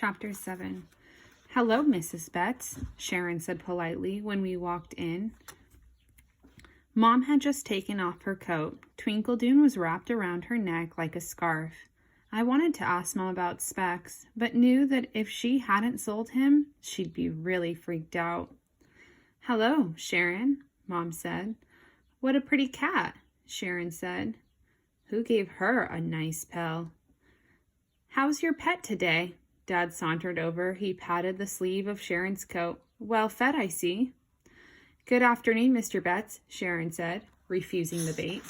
Chapter 7. "Hello, Mrs. Betts," Sharon said politely when we walked in. Mom had just taken off her coat. Twinkledoon was wrapped around her neck like a scarf. I wanted to ask Mom about Specs, but knew that if she hadn't sold him, she'd be really freaked out. "Hello, Sharon," Mom said. "What a pretty cat," Sharon said. "Who gave her a nice pell?" "How's your pet today?" Dad sauntered over. He patted the sleeve of Sharon's coat. "Well fed, I see." "Good afternoon, Mr. Betts," Sharon said, refusing the bait.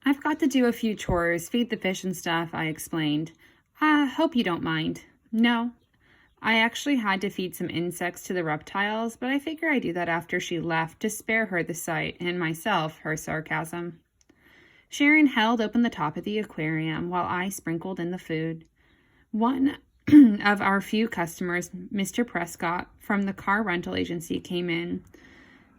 "I've got to do a few chores, feed the fish and stuff," I explained. "I hope you don't mind." "No. I actually had to feed some insects to the reptiles, but I figure I'd do that after she left to spare her the sight and myself her sarcasm." Sharon held open the top of the aquarium while I sprinkled in the food. One of our few customers, Mr. Prescott, from the car rental agency, came in.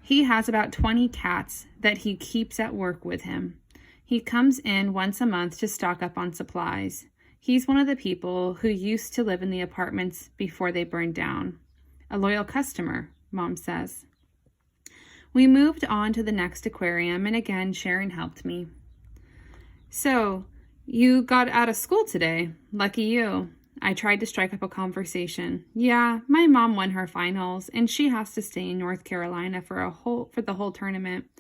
He has about 20 cats that he keeps at work with him. He comes in once a month to stock up on supplies. He's one of the people who used to live in the apartments before they burned down. A loyal customer, Mom says. We moved on to the next aquarium, and again Sharon helped me. "So, you got out of school today. Lucky you." I tried to strike up a conversation. "Yeah, my mom won her finals, and she has to stay in North Carolina for the whole tournament."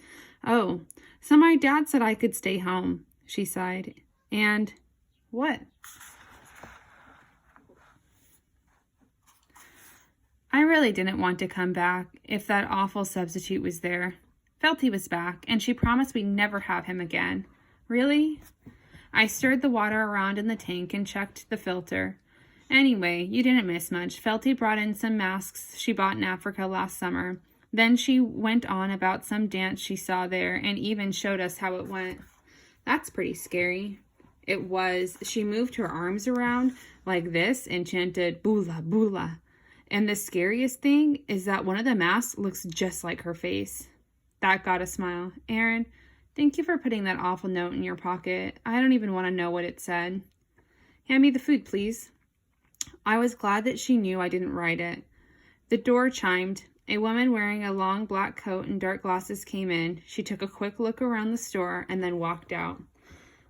"Oh, so my dad said I could stay home," she sighed. "And what?" I really didn't want to come back if that awful substitute was there. Felty was back, and she promised we'd never have him again. Really? I stirred the water around in the tank and checked the filter. "Anyway, you didn't miss much. Felty brought in some masks she bought in Africa last summer. Then she went on about some dance she saw there and even showed us how it went." "That's pretty scary." It was. She moved her arms around like this and chanted "Bula, bula." And the scariest thing is that one of the masks looks just like her face. That got a smile. "Aaron, thank you for putting that awful note in your pocket. I don't even want to know what it said." "Hand me the food, please." I was glad that she knew I didn't write it. The door chimed. A woman wearing a long black coat and dark glasses came in. She took a quick look around the store and then walked out.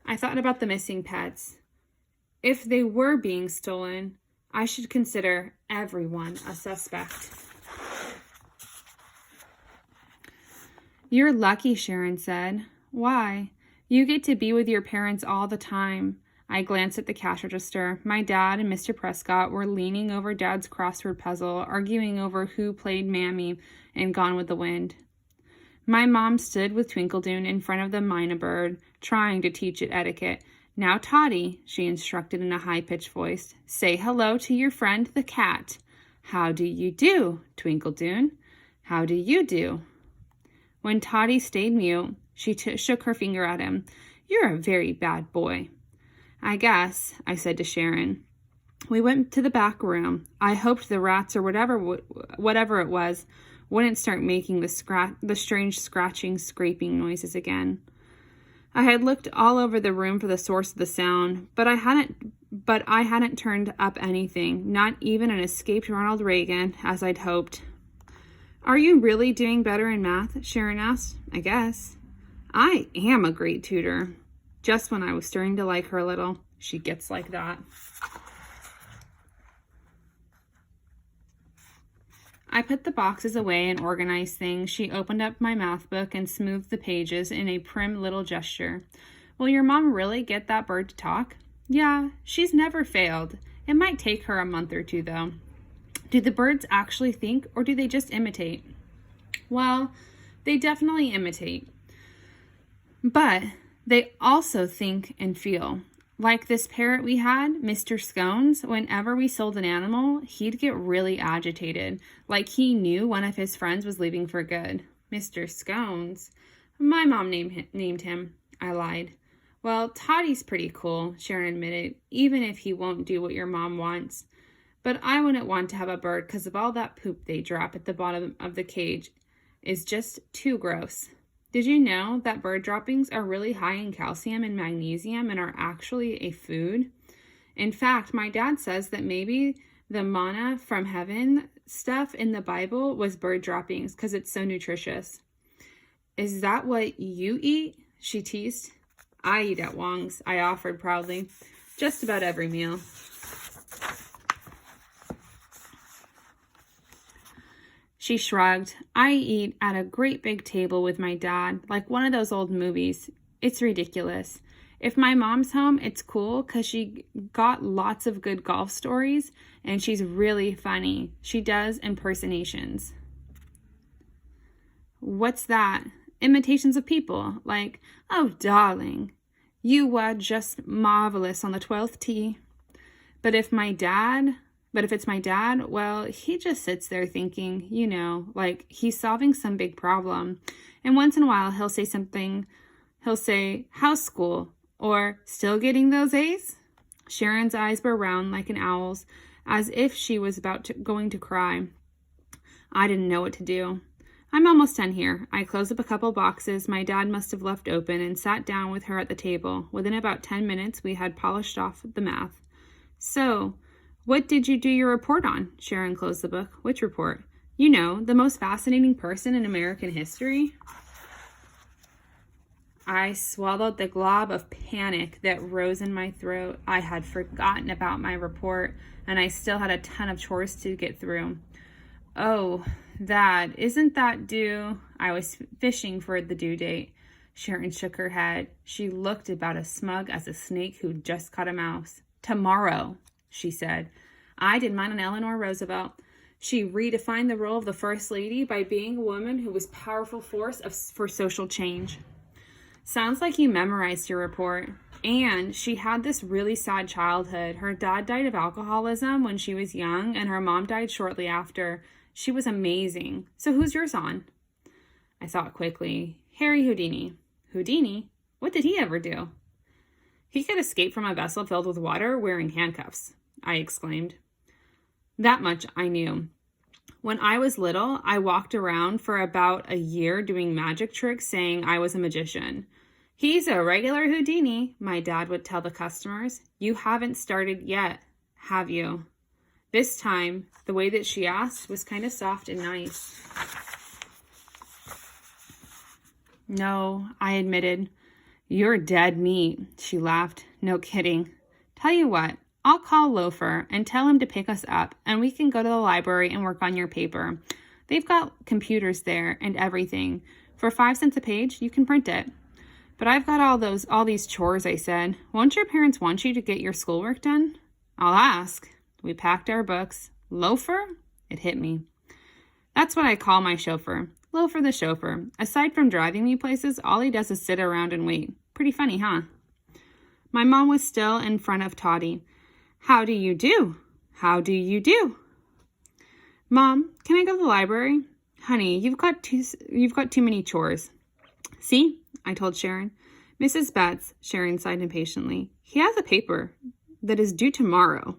I thought about the missing pets. If they were being stolen, I should consider everyone a suspect. "You're lucky," Sharon said. "Why? You get to be with your parents all the time." I glanced at the cash register. My dad and Mr. Prescott were leaning over Dad's crossword puzzle, arguing over who played Mammy in Gone with the Wind. My mom stood with Twinkledoon in front of the mynah bird, trying to teach it etiquette. "Now, Toddy," she instructed in a high-pitched voice, "say hello to your friend the cat." "How do you do, Twinkledoon?" "How do you do?" When Toddy stayed mute, she shook her finger at him. "You're a very bad boy." "I guess," I said to Sharon. We went to the back room. I hoped the rats or whatever it was wouldn't start making the strange scratching, scraping noises again. I had looked all over the room for the source of the sound, but I hadn't turned up anything, not even an escaped Ronald Reagan, as I'd hoped. "Are you really doing better in math?" Sharon asked. "I guess." "I am a great tutor." Just when I was starting to like her a little, she gets like that. I put the boxes away and organized things. She opened up my math book and smoothed the pages in a prim little gesture. "Will your mom really get that bird to talk?" "Yeah, she's never failed. It might take her a month or two, though." "Do the birds actually think, or do they just imitate?" "Well, they definitely imitate. But they also think and feel. Like this parrot we had, Mr. Scones, whenever we sold an animal, he'd get really agitated, like he knew one of his friends was leaving for good." "Mr. Scones?" "My mom named him." I lied. "Well, Toddy's pretty cool," Sharon admitted, "even if he won't do what your mom wants. But I wouldn't want to have a bird because of all that poop they drop at the bottom of the cage is just too gross." Did you know that bird droppings are really high in calcium and magnesium and are actually a food? In fact, my dad says that maybe the manna from heaven stuff in the Bible was bird droppings because it's so nutritious. Is that what you eat? She teased. I eat at Wong's, I offered proudly. Just about every meal. She shrugged. I eat at a great big table with my dad, like one of those old movies. It's ridiculous. If my mom's home, it's cool because she got lots of good golf stories and she's really funny. She does impersonations. What's that? Imitations of people, like, oh, darling, you were just marvelous on the 12th tee. But if it's my dad, well, he just sits there thinking, like he's solving some big problem. And once in a while, he'll say, how's school? Or, still getting those A's? Sharon's eyes were round like an owl's, as if she was going to cry. I didn't know what to do. I'm almost done here. I closed up a couple boxes my dad must have left open and sat down with her at the table. Within about 10 minutes, we had polished off the math. So, what did you do your report on? Sharon closed the book. Which report? The most fascinating person in American history. I swallowed the glob of panic that rose in my throat. I had forgotten about my report, and I still had a ton of chores to get through. Oh, isn't that due? I was fishing for the due date. Sharon shook her head. She looked about as smug as a snake who just caught a mouse. Tomorrow, she said. I did mine on Eleanor Roosevelt. She redefined the role of the First Lady by being a woman who was a powerful force for social change. Sounds like you memorized your report. And she had this really sad childhood. Her dad died of alcoholism when she was young, and her mom died shortly after. She was amazing. So who's yours on? I thought quickly. Harry Houdini. Houdini? What did he ever do? He could escape from a vessel filled with water wearing handcuffs, I exclaimed. That much I knew. When I was little, I walked around for about a year doing magic tricks saying I was a magician. He's a regular Houdini, my dad would tell the customers. You haven't started yet, have you? This time, the way that she asked was kind of soft and nice. No, I admitted. You're dead meat, she laughed. No kidding. Tell you what, I'll call Loafer and tell him to pick us up, and we can go to the library and work on your paper. They've got computers there and everything. For 5 cents a page, you can print it. But I've got all these chores, I said. Won't your parents want you to get your schoolwork done? I'll ask. We packed our books. Loafer? It hit me. That's what I call my chauffeur. Loafer the chauffeur. Aside from driving me places, all he does is sit around and wait. Pretty funny, huh? My mom was still in front of Toddy. How do you do? How do you do? Mom, can I go to the library? Honey, you've got too many chores. See? I told Sharon. Mrs. Betts, Sharon sighed impatiently. He has a paper that is due tomorrow,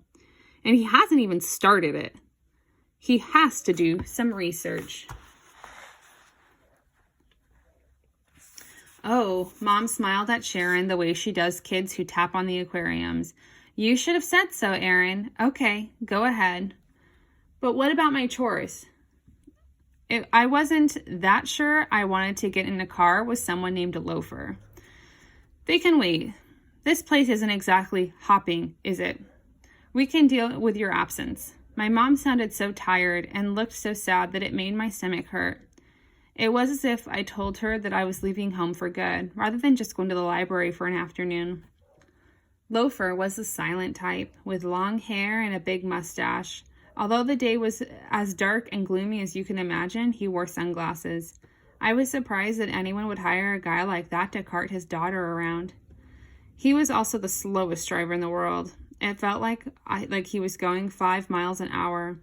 and he hasn't even started it. He has to do some research. Oh, Mom smiled at Sharon the way she does kids who tap on the aquariums. You should have said so, Erin. Okay, go ahead. But what about my chores? I wasn't that sure I wanted to get in a car with someone named Loafer. They can wait. This place isn't exactly hopping, is it? We can deal with your absence. My mom sounded so tired and looked so sad that it made my stomach hurt. It was as if I told her that I was leaving home for good, rather than just going to the library for an afternoon. Loafer was the silent type, with long hair and a big mustache. Although the day was as dark and gloomy as you can imagine, he wore sunglasses. I was surprised that anyone would hire a guy like that to cart his daughter around. He was also the slowest driver in the world. It felt like he was going 5 miles an hour.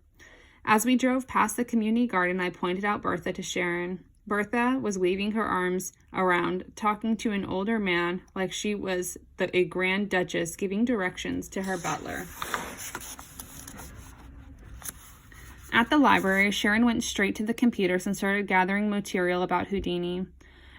As we drove past the community garden, I pointed out Bertha to Sharon. Bertha was waving her arms around, talking to an older man like she was a grand duchess giving directions to her butler. At the library, Sharon went straight to the computers and started gathering material about Houdini.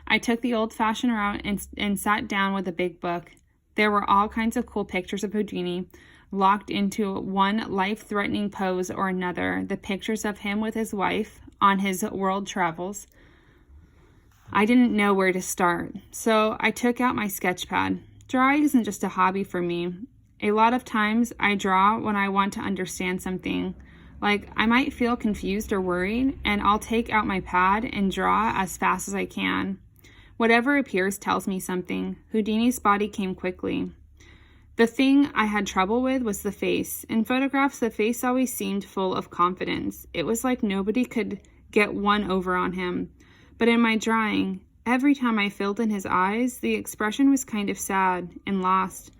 I took the old-fashioned route and sat down with a big book. There were all kinds of cool pictures of Houdini, locked into one life-threatening pose or another, the pictures of him with his wife on his world travels. I didn't know where to start, so I took out my sketch pad. Drawing isn't just a hobby for me. A lot of times I draw when I want to understand something. Like, I might feel confused or worried, and I'll take out my pad and draw as fast as I can. Whatever appears tells me something. Houdini's body came quickly. The thing I had trouble with was the face. In photographs, the face always seemed full of confidence. It was like nobody could get one over on him. But in my drawing, every time I filled in his eyes, the expression was kind of sad and lost,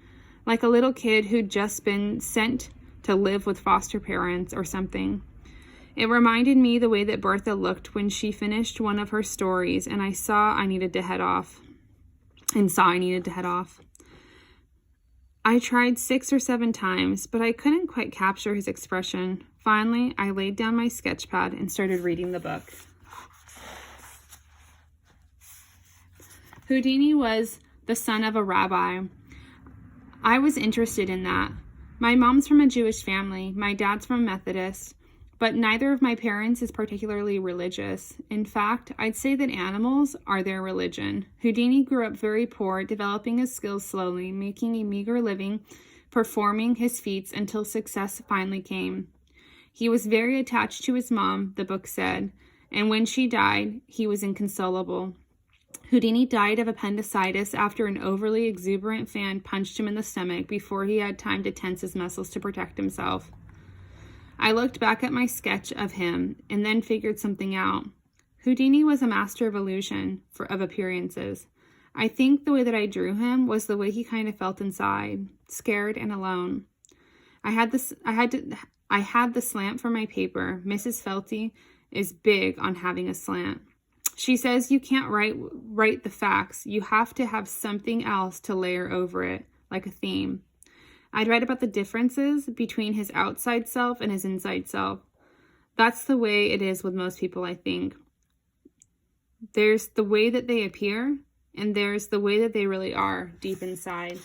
like a little kid who'd just been sent to live with foster parents or something. It reminded me the way that Bertha looked when she finished one of her stories, and I saw I needed to head off. I tried 6 or 7 times, but I couldn't quite capture his expression. Finally, I laid down my sketch pad and started reading the book. Houdini was the son of a rabbi. I was interested in that. My mom's from a Jewish family, my dad's from a Methodist, but neither of my parents is particularly religious. In fact, I'd say that animals are their religion. Houdini grew up very poor, developing his skills slowly, making a meager living, performing his feats until success finally came. He was very attached to his mom, the book said, and when she died, he was inconsolable. Houdini died of appendicitis after an overly exuberant fan punched him in the stomach before he had time to tense his muscles to protect himself. I looked back at my sketch of him and then figured something out. Houdini was a master of illusion, of appearances. I think the way that I drew him was the way he kind of felt inside, scared and alone. I had the slant for my paper. Mrs. Felty is big on having a slant. She says you can't write the facts. You have to have something else to layer over it, like a theme. I'd write about the differences between his outside self and his inside self. That's the way it is with most people, I think. There's the way that they appear, and there's the way that they really are deep inside.